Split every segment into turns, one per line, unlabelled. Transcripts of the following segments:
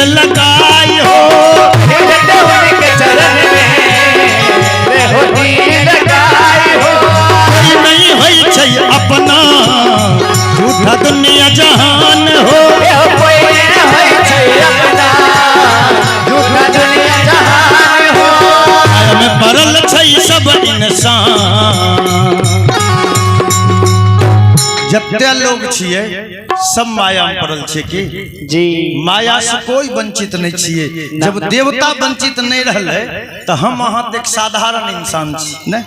लगाई हो,
उनके चरण में हो दिल लगाई हो।
कोई नहीं होई छै अपना झूठा दुनिया जहान हो,
कोई नहीं होई छै अपना झूठा दुनिया जहान हो।
माया में पड़ल छै सब इंसान। जते लोग छिए सब माया में पड़ल छै कि
जी,
माया से कोई वंचित नहीं छिए। जब देवता वंचित नहीं रहले तो हम अहाँ एक साधारण इंसान छी ने।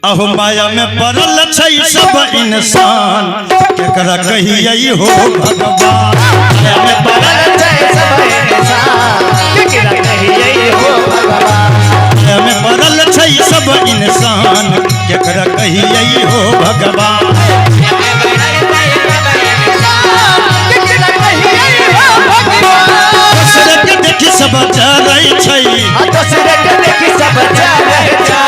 अहो माया में पड़ल छै सब इंसान, केकरा कहियै हो भगवान।
माया में पड़ल छै सब इंसान, केकरा कहियै हो भगवान।
माया में पड़ल छै सब इंसान, केकरा कहियै हो भगवान। दूसरे के देखी सब चलै छै,
दूसरे के देखी सब चलै छै।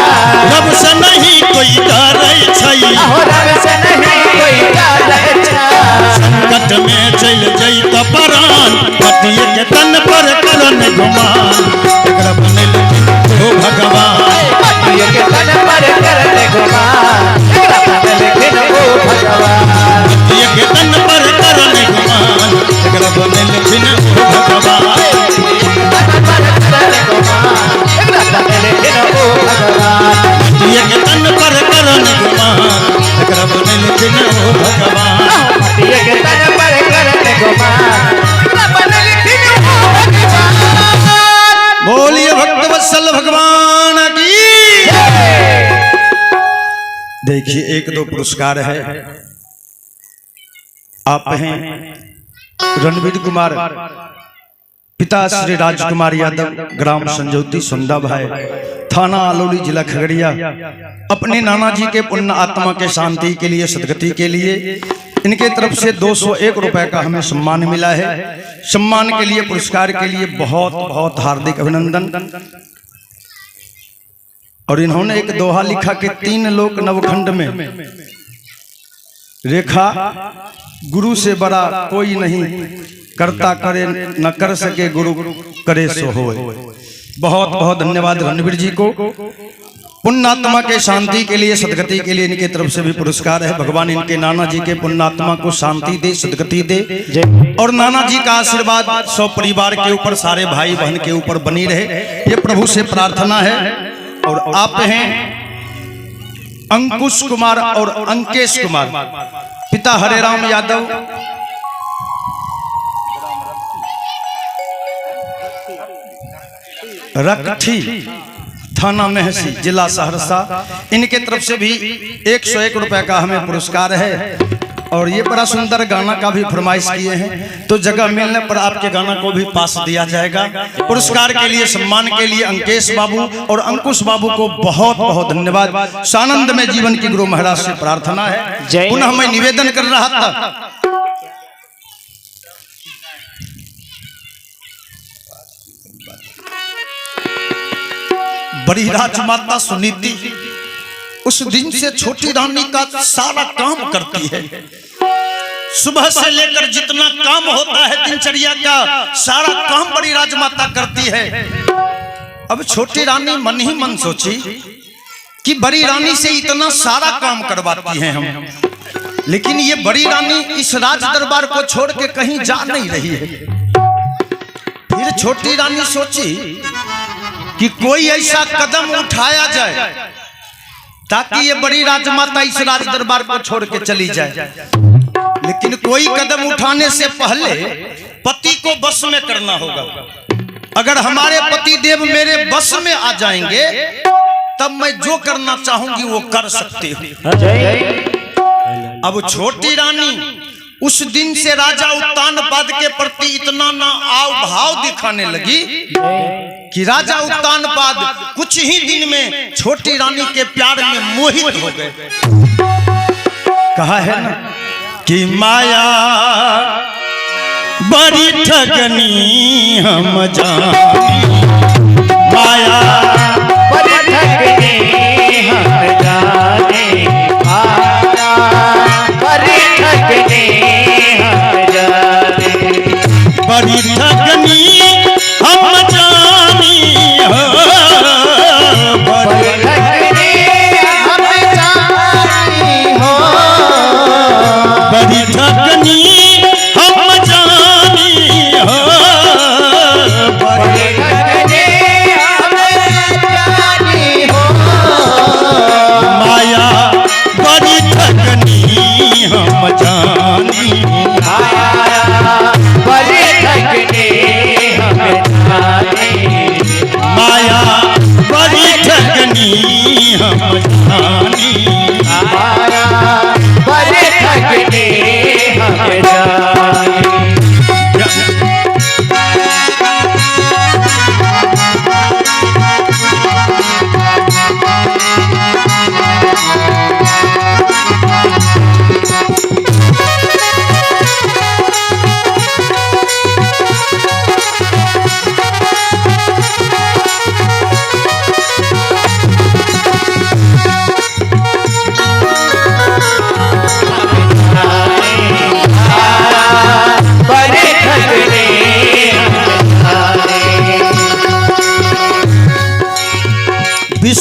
रब से नहीं कोई डरै छै,
रब से नहीं कोई डरै छै।
संकट में चल जैत प्राण, पतिये के तन पर करन गुमान। एकरा बनल हो भगवान,
पतिये के तन पर करन गुमान। एकरा बनल हो भगवान,
पतिये के तन पर करन गुमान। एकरा बनल हो भगवान, पतिये के तन पर करन गुमान। एकरा बनल हो भगवान,
पतिये के तन पर करन गुमान। एकरा बनल हो भगवान।
बोलिए भक्तवत्सल भगवान की। देखिए एक दो पुरस्कार है। आप हैं रणवीर कुमार, पिता श्री राजकुमार यादव, ग्राम संजौती सुंदा भाई, थाना अलौली, जिला खगड़िया। अपने नाना जी के पुण्य आत्मा के शांति के लिए, सदगति के लिए इनके तरफ से 201 रुपए का हमें सम्मान मिला है। सम्मान के लिए, पुरस्कार के लिए बहुत बहुत हार्दिक अभिनंदन। और इन्होंने एक दोहा लिखा कि 3 लोक नवखंड में रेखा, गुरु से बड़ा कोई नहीं, करता करे न कर सके गुरु करे सो होए। बहुत बहुत धन्यवाद रणवीर जी को। पुण्यात्मा के शांति के लिए, सदगति के लिए इनके तरफ से भी पुरस्कार है। भगवान इनके नाना जी के पुण्यात्मा को शांति दे, सदगति दे, और नाना जी का आशीर्वाद सौ परिवार के ऊपर, सारे भाई बहन के ऊपर बनी रहे, ये प्रभु से प्रार्थना है। और आप हैं अंकुश कुमार और अंकेश कुमार, पिता हरेराम यादव, रखठी, थाना महसी, जिला सहरसा। इनके तरफ से भी 101 रुपए का हमें पुरस्कार है। और ये बड़ा सुंदर गाना का भी फरमाइश किए हैं, तो जगह मिलने पर आपके गाना को भी पास दिया जाएगा। पुरस्कार के लिए, सम्मान के लिए अंकेश बाबू और अंकुश बाबू को बहुत बहुत धन्यवाद। सानंद में जीवन की गुरु महाराज से प्रार्थना है। पुनः मैं निवेदन कर रहा था, बड़ी राजमाता सुनीति उस दिन से छोटी रानी का सारा काम करती है। सुबह से लेकर जितना काम होता है दिनचर्या का, सारा काम बड़ी राजमाता करती है। अब छोटी रानी मन ही मन सोची कि बड़ी रानी से इतना सारा काम करवाती हैं हम, लेकिन ये बड़ी रानी इस राज दरबार को छोड़ के कहीं जा नहीं रही है। फिर छोटी रानी सोची कि कोई ऐसा कदम उठाया जाए ताकि ये बड़ी राजमाता इस राज दरबार को छोड़ के चली जाए। लेकिन कोई कदम उठाने से पहले पति को बस में करना होगा। अगर हमारे पति देव मेरे बस में आ जाएंगे तब मैं जो करना चाहूंगी वो कर सकती हूँ। अब छोटी रानी उस दिन से राजा उत्तानपाद के प्रति इतना ना आव भाव दिखाने लगी कि राजा उत्तानपाद कुछ ही दिन में छोटी रानी के प्यार में मोहित हो गए। कहा है ना कि माया बड़ी ठगनी हम जानी, माया
बड़ी ठगनी हम जाने, बड़ी ठगनी हम जाने,
बड़ी ठगनी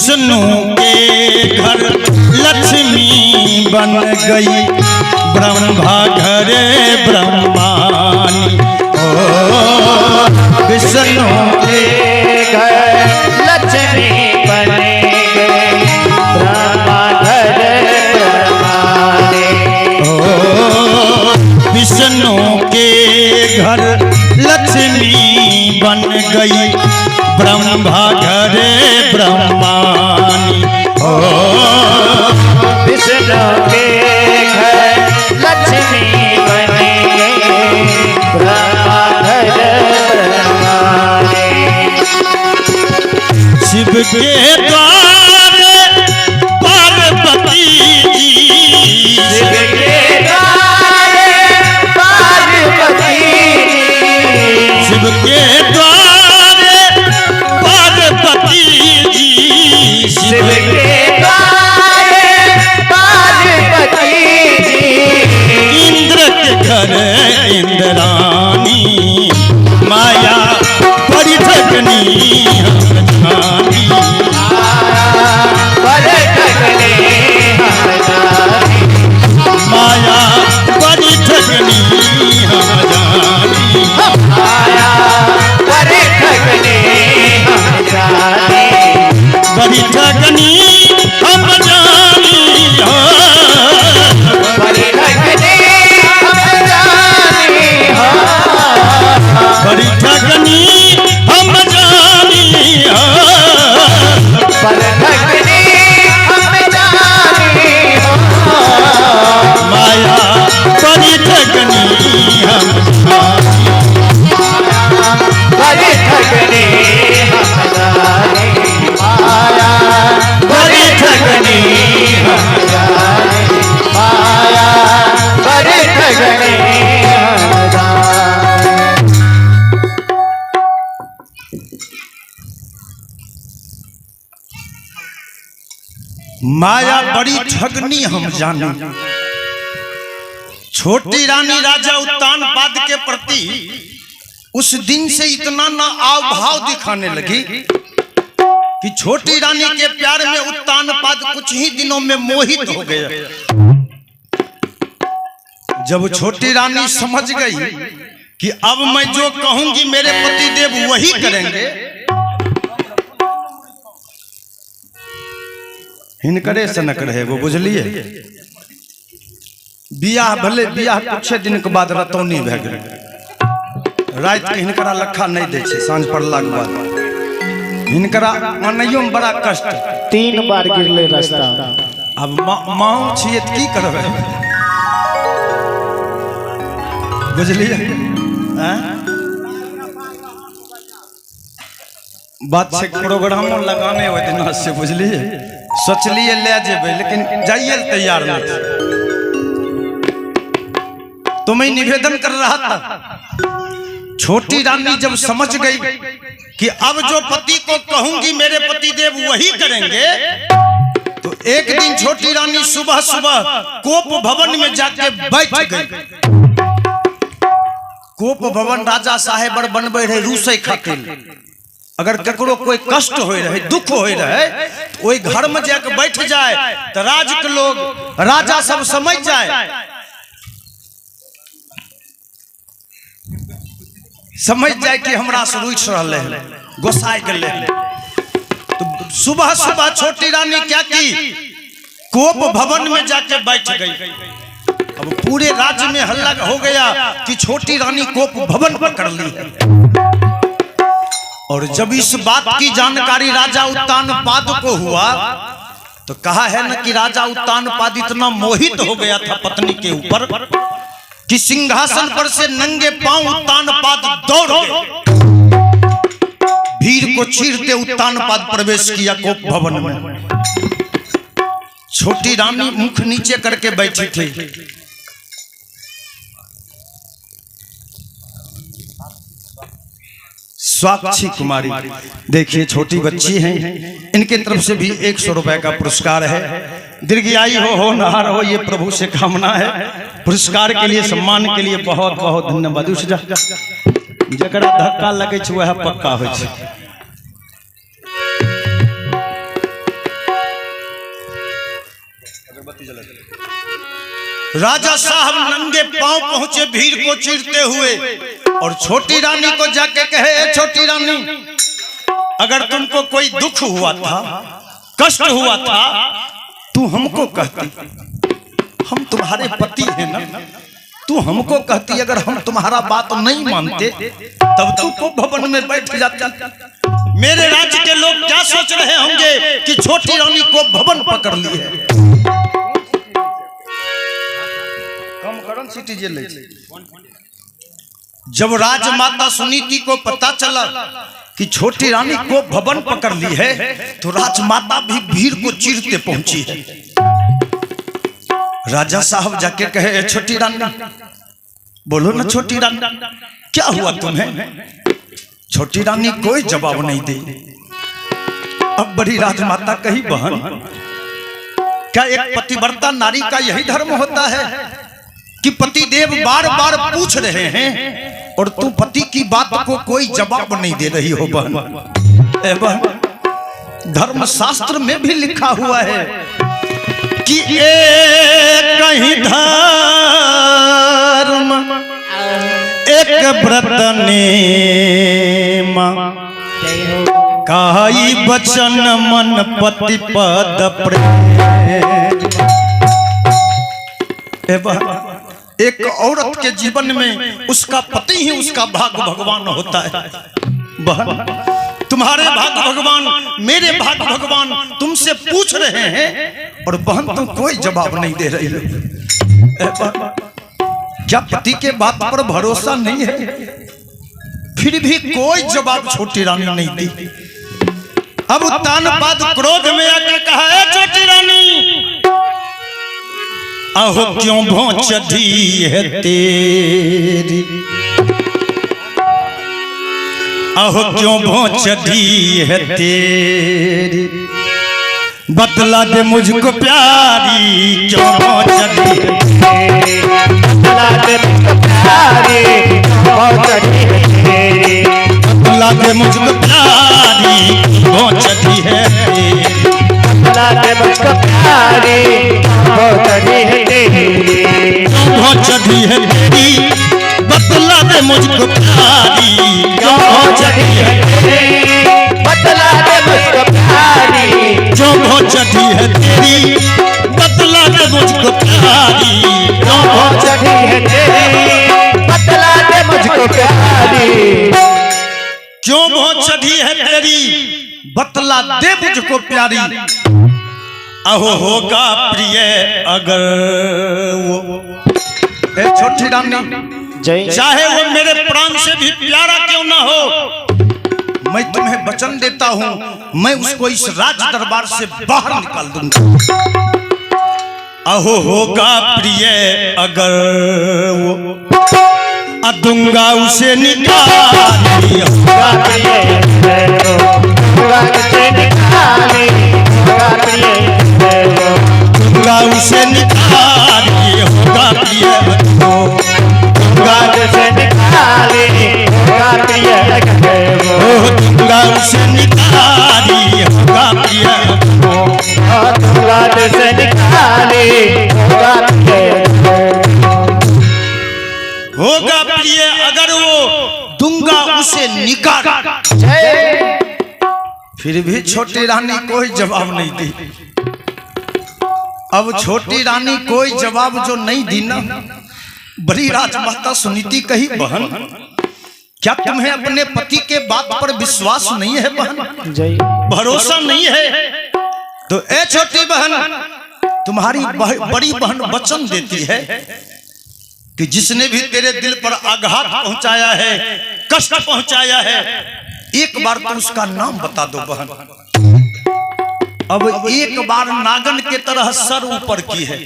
विष्णु के घर लक्ष्मी बन गई, ब्रह्मा घरे ब्रह्मानी। ओ विष्णु
के घर लक्ष्मी बन गई, ब्रह्मा घर ब्रह्मानी।
ओ विष्णु के घर लक्ष्मी बन गई, ब्रह्मा घरे ब्रह्मानी। ओ
विष्णु के घर लक्ष्मी बन गई, ब्रह्मा घर ब्रह्मानी।
शिव के द्वार पार्वती जी,
शिव के द्वार पार्वती जी,
शिव के द्वार पार्वती जी,
शिव के द्वार पार्वती जी।
इंद्र के घर इंद्रानी, माया बड़ी ठगनी हम जानी।
बड़े ठगने हम जानी,
माया बड़ी ठगनी हम जानी।
माया बड़े ठगने हम जानी,
बड़ी ठगनी हम जानी। हो
बड़े ठगने हम जानी हो,
बड़ी ठगनी हम जानी। हो
बड़े ठगने हम जानी हो,
माया बड़ी ठगनी हम जानी।
बड़े ठगने हम जानी, माया बड़े ठगने हम जानी, माया बड़े ठगने हम जानी।
माया बड़ी ठगनी हम जानी। छोटी रानी राजा उत्तानपाद के प्रति उस दिन से इतना ना आव भाव दिखाने लगी कि छोटी रानी के प्यार में उत्तानपाद कुछ ही दिनों में मोहित हो गया। जब छोटी रानी समझ गई कि अब मैं जो कहूंगी मेरे पति देव वही करेंगे, हिनकरे से न करे वो बुझलिए। बियाह भले बियाह कुछ दिन के बाद रतौनी भए गेल, रात के हिनकरा लखा नहीं दै छै, साँझ पड़ला के बाद हिनकरा आनैयो में बड़ा कष्ट।
3 बार गिरले रास्ता।
अब माँ छियै तऽ की करबै, बुझलिए। बात छै प्रोग्रामो लगाने ओहि दिन से, बुझलिए। सोचलिए ले जेबै लेकिन जाइए तैयार नहीं। तो मैं निवेदन कर रहा था, छोटी रानी जब समझ गई कि अब जो पति को कहूंगी मेरे पति देव वही करेंगे, तो एक दिन छोटी रानी सुबह सुबह कोप भवन में जाके बैठ गई। कोप भवन राजा साहेब बनबे रहे रूसै खातिर। अगर ककरो कोई कष्ट होय रहे, दुख होय रहे, ओई घर में जाके बैठ जाए तो राज के लोग राजा सब समझ जाए, समझ जाए कि हमरा से रुठ रहले है, गोसाई गेले। तो सुबह सुबह छोटी रानी क्या की, कोप भवन में जाके बैठ गई। अब पूरे राज्य में हल्ला हो गया कि छोटी रानी कोप भवन पकड़ ली है। और जब इस बात की जानकारी राजा उत्तानपाद को हुआ तो कहा है न कि राजा उत्तानपाद इतना मोहित हो गया था पत्नी के ऊपर कि सिंहासन पर से नंगे पांव उत्तानपाद दौड़ गए। भीड़ को चीरते उत्तानपाद प्रवेश किया कोप भवन में। छोटी रानी मुख नीचे करके बैठी थी। साक्षी कुमारी, देखिए छोटी बच्ची हैं, इनके तरफ से भी 100 रुपए का पुरस्कार है। दीर्घायु हो नहार हो, ये प्रभु से कामना है। पुरस्कार के लिए, सम्मान के लिए बहुत बहुत धन्यवाद। जकरा धक्का लगे वह पक्का हो। राजा साहब नंगे पांव पहुंचे भीड़ को चीरते हुए और छोटी रानी को जाके कहे, छोटी रानी, अगर तुमको कोई दुख हुआ था, कष्ट हुआ था, तू हमको कहती, हम तुम्हारे पति हैं ना, तू हमको कहती, अगर हम तुम्हारा बात नहीं मानते तब तू को भवन में बैठ जाती। मेरे राज्य के लोग क्या सोच रहे होंगे कि छोटी रानी को भवन पकड़ ली है। जब राजमाता सुनीति को पता चला कि छोटी रानी को भवन पकड़ ली है तो राजमाता भी भीड़ को चीरते पहुंची है। राजा साहब जाके कहे, छोटी रानी, बोलो ना छोटी रानी, क्या हुआ तुम्हें? छोटी रानी कोई जवाब नहीं दी। अब बड़ी राजमाता कही, बहन, क्या एक पतिव्रता नारी का यही धर्म होता है कि पतिदेव बार बार पूछ रहे हैं और तू पति की बात को कोई जवाब नहीं दे रही हो? बहन, धर्म शास्त्र में भी लिखा हुआ है कि एक कहीं धर्म एक व्रत नेम, काई बचन मन पति पद प्रेम। एक औरत के जीवन में उसका पति ही उसका भाग्य भगवान होता है। बहन, तुम्हारे भाग्य भगवान, मेरे भाग्य भगवान तुमसे पूछ रहे हैं और बहन तुम कोई जवाब नहीं दे रही हो। क्या पति के बात पर भरोसा नहीं है? फिर भी कोई जवाब छोटी रानी नहीं दी। अब तानपाद क्रोध में आकर कहा, है छोटी रानी, अहो क्यों भोंच दी है तेरी, अहो क्यों भोंच दी है तेरी, बतला दे मुझको प्यारी, क्यों भोंच दी है तेरी,
बतला दे मुझको प्यारी, भोंच दी है तेरी,
बतला दे मुझको प्यारी, भोंच दी है तेरी,
बतला दे मुझको प्यारी, भोंच दी है तेरी,
भोंच दी है तेरी, बतला दे मुझको प्यारी,
क्यों भोंच दी है तेरी, बतला दे मुझको प्यारी,
जो भोंच दी है तेरी, बतला दे मुझको प्यारी,
क्यों भोंच दी है तेरी, बतला दे मुझको प्यारी,
क्यों भोंच दी है तेरी, बतला दे मुझको प्यारी। अहो होगा प्रिय अगर वो, छोटी रानी, चाहे वो मेरे प्राण से भी प्यारा क्यों ना हो, मैं तुम्हें वचन देता हूं, मैं उसको इस राज दरबार से बाहर निकाल दूंगा। अहो होगा प्रिय अगर वो, दूंगा उसे निकाली,
होगा प्रिय अगर वो, दूंगा उसे निकाली, होगा प्रिय अगर वो,
दूंगा उसे निकाली, होगा प्रिय वो,
दूंगा उसे निकाली, होगा प्रिय अगर वो,
दूंगा उसे निकाली, होगा प्रिय वो,
दूंगा उसे निकाली, होगा प्रिय
होगा प्रिय अगर वो, दूंगा उसे निकाल। फिर भी छोटी रानी कोई जवाब नहीं दी। अब छोटी रानी कोई जवाब जो नहीं दी ना, बड़ी राजमाता सुनीति कही, बहन, क्या तुम्हें अपने पति के बात पर विश्वास नहीं है? बहन, भरोसा नहीं है? तो ए छोटी बहन, तुम्हारी बड़ी बहन वचन देती है कि जिसने भी तेरे दिल पर आघात पहुंचाया है, कष्ट पहुंचाया है, एक बार तो उसका नाम बता दो बहन। अब एक बार नागन के तरह सर ऊपर की है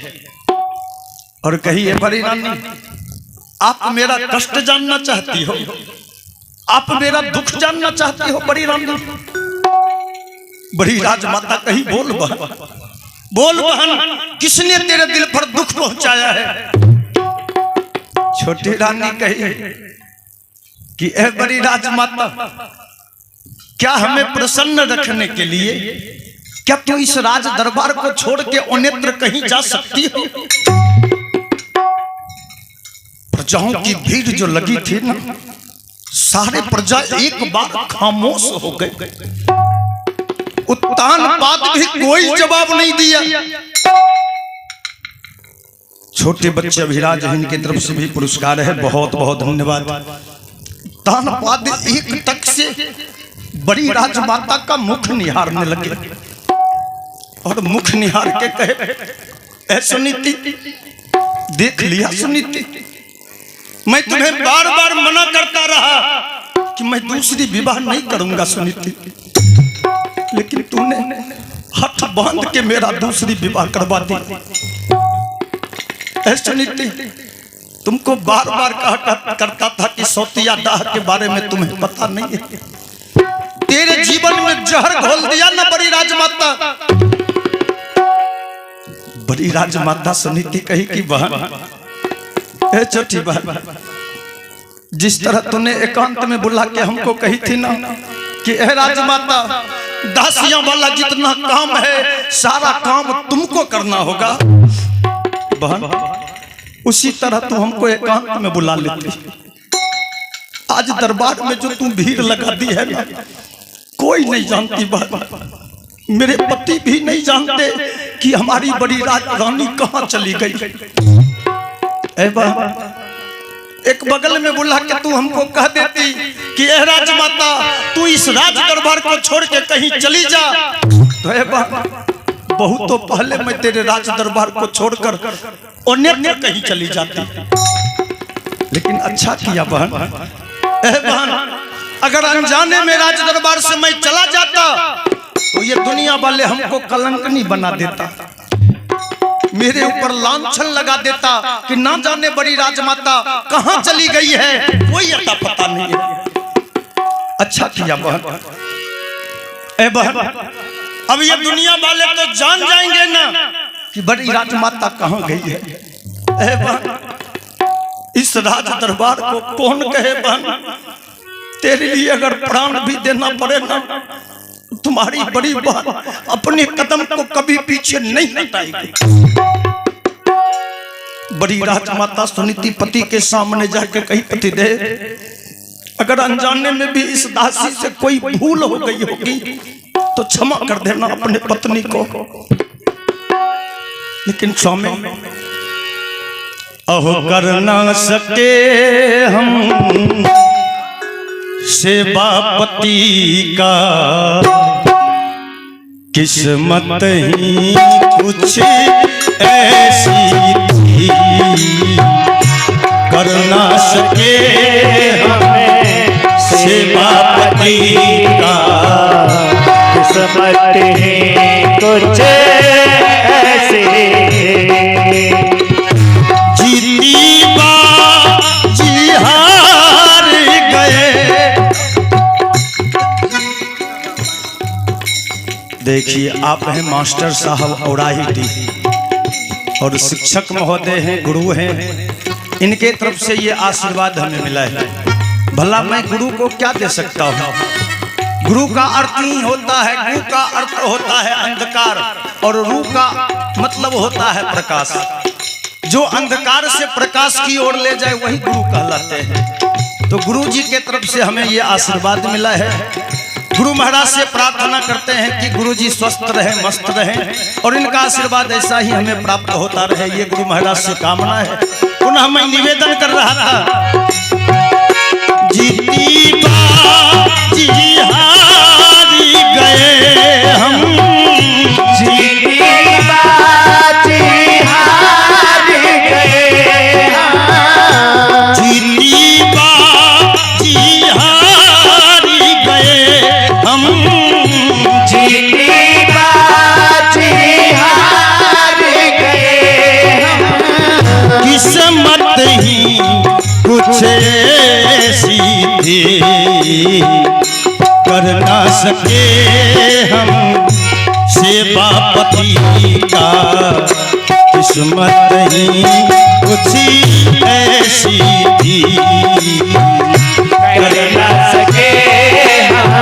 और कही, बड़ी रानी, आप मेरा कष्ट जानना चाहती हो, आप मेरा दुख जानना चाहती हो? बड़ी रानी, बड़ी राजमाता कही, बोल बहन, बोल बहन, किसने तेरे दिल पर दुख पहुंचाया है? छोटी रानी कही कि ए बड़ी राजमाता, क्या हमें प्रसन्न रखने के लिए क्या तू इस राज दरबार को छोड़ के अन्यत्र कहीं जा सकती हो? प्रजाओं की भीड़ जो लगी थी ना, सारे प्रजा एक बार खामोश हो गए। उत्तान पाद भी कोई जवाब नहीं दिया। छोटे बच्चे अभिराज, इनकी तरफ से भी पुरस्कार है, बहुत बहुत धन्यवाद। तान पाद एक तक से बड़ी राजमाता का मुख निहारने लगे और मुख निहार के कहे, ऐ सुनीति, देख लिया सुनीति, मैं तुम्हें बार बार मना करता रहा कि मैं दूसरी विवाह नहीं करूंगा सुनीति, लेकिन तूने हाथ बांध के मेरा दूसरी विवाह करवा दी। ऐ सुनीति, तुमको बार बार कहा करता था कि सौतिया दाह के बारे में तुम्हें पता नहीं है। तेरे जीवन में जहर घोल दिया ना बड़ी राजमाता। बड़ी राजमाता सुनीति कही कि बहन, ए छोटी बहन, जिस तरह तूने एकांत में बुला के हमको कही थी ना कि ए राजमाता, दासियां वाला जितना काम है सारा काम तुमको करना होगा, बहन उसी तरह तू हमको एकांत में बुला लेती। आज दरबार में जो तू भीड़ लगा दी है ना, कोई नहीं जानती बहन, मेरे पति भी नहीं जानते कि हमारी बड़ी रानी कहाँ चली गई। ए बहन, एक बगल में बुला के तू हमको कह देती कि ए राजमाता, तू इस राज दरबार को छोड़ के कहीं चली जा, तो ए बहन बहुत तो पहले मैं तेरे राज दरबार को छोड़कर अन्यत्र कहीं चली जाती। लेकिन अच्छा किया बहन। ए बहन, अगर अनजाने में राज दरबार से मैं चला जाता तो ये दुनिया वाले हमको कलंकनी बना देता, मेरे ऊपर लांछन लगा देता कि ना जाने बड़ी राजमाता कहां चली गई है, कोई अता पता नहीं है। अच्छा किया बहन। ए बहन, अब ये दुनिया वाले तो जान जाएंगे ना कि बड़ी राजमाता कहां गई है। ए बहन, इस राज दरबार को कौन कहे बहन, तेरे लिए अगर प्राण भी देना पड़े ना, तुम्हारी बड़ी बहन अपने कदम को कभी पीछे नहीं हटाएगी। बड़ी राजमाता सुनीति पति के सामने जाकर कही, पति दे, अगर अनजाने में भी इस दासी से कोई भूल हो गई होगी तो क्षमा कर देना अपने पत्नी को। लेकिन स्वामी, अहो कर ना सके हम सेवा पति का, किस्मत ही कुछ ऐसी थी, कर ना सके हमें सेवा पति का,
किस्मत ही कुछ ऐसी,
जीती बाजी हार गए। देखिए, आप हैं मास्टर साहब औराही और शिक्षक महोदय हैं, गुरु हैं, इनके तरफ से ये आशीर्वाद हमें मिला है। भला मैं गुरु को क्या दे सकता हूँ? गुरु का अर्थ ही होता है, गुरु का अर्थ होता है अंधकार और रू का मतलब होता है प्रकाश। जो अंधकार से प्रकाश की ओर ले जाए वही गुरु कहलाते हैं। तो गुरु जी के तरफ से हमें ये आशीर्वाद मिला है। गुरु महाराज से प्रार्थना करते हैं कि गुरु जी स्वस्थ रहे, मस्त रहे और इनका आशीर्वाद ऐसा ही हमें प्राप्त होता रहे, ये गुरु महाराज से कामना है। पुनः मैं निवेदन कर रहा था, जीती बाजी हारी गए हम,
जीती बाजी हार गए हम,
जीती बाजी हारी गए हम,
जीती बाजी हार गए हम,
किस्मत ही कुछ ऐसी थी, कर ना सके हम सेवा पति का, किस्मत ही कुछ ऐसी थी,
कर ना सके हम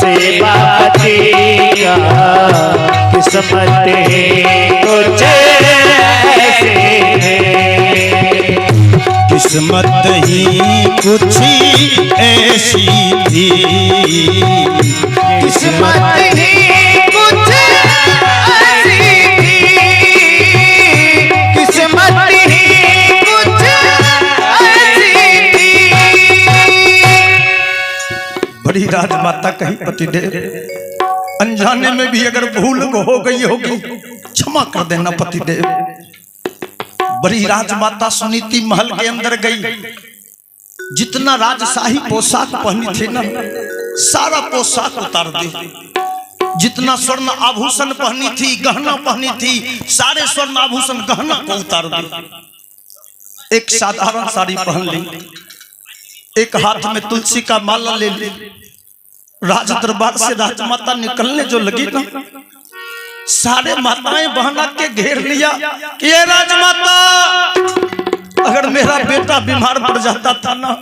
सेवा पति का, किस्मत ही कुछ ऐसी है,
किस्मत ही कुछ ऐसी थी,
किस्मत ही कुछ ऐसी थी, किस्मत ही कुछ ऐसी थी।
बड़ी राजमाता कहीं पतिदेव, अनजाने में भी अगर भूल हो गई होगी क्षमा कर देना पतिदेव। बड़ी राजमाता सुनीति महल के अंदर गई, जितना राजशाही पोशाक पहनी थी ना सारा पोशाक उतार दी, जितना स्वर्ण आभूषण पहनी थी गहना पहनी थी सारे स्वर्ण आभूषण गहना को उतार दी। एक साधारण साड़ी पहन ली, एक हाथ में तुलसी का माला ले ली। राज दरबार से राजमाता निकलने जो लगी ना सारे माताएं बहना के घेर लिया कि ये राजमाता, अगर मेरा बेटा बीमार पड़ जाता था ना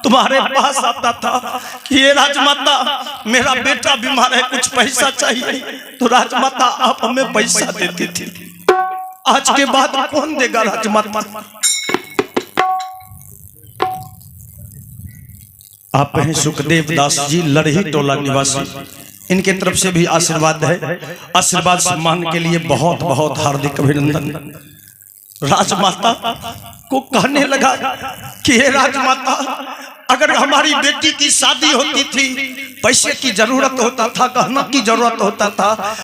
तुम्हारे पास आता था कि ये राजमाता मेरा बेटा बीमार है कुछ पैसा चाहिए, तो राजमाता आप हमें पैसा देती थी। आज के बाद कौन देगा राजमाता? आप हैं सुखदेव दास जी लड़ही टोला निवासी, इनके तरफ से भी आशीर्वाद है। आशीर्वाद सम्मान के लिए बहुत बहुत हार्दिक अभिनंदन। राजमाता को कहने लगा कि हे राजमाता, अगर हमारी बेटी की शादी होती थी पैसे की जरूरत होता था, गहना की जरूरत होता था,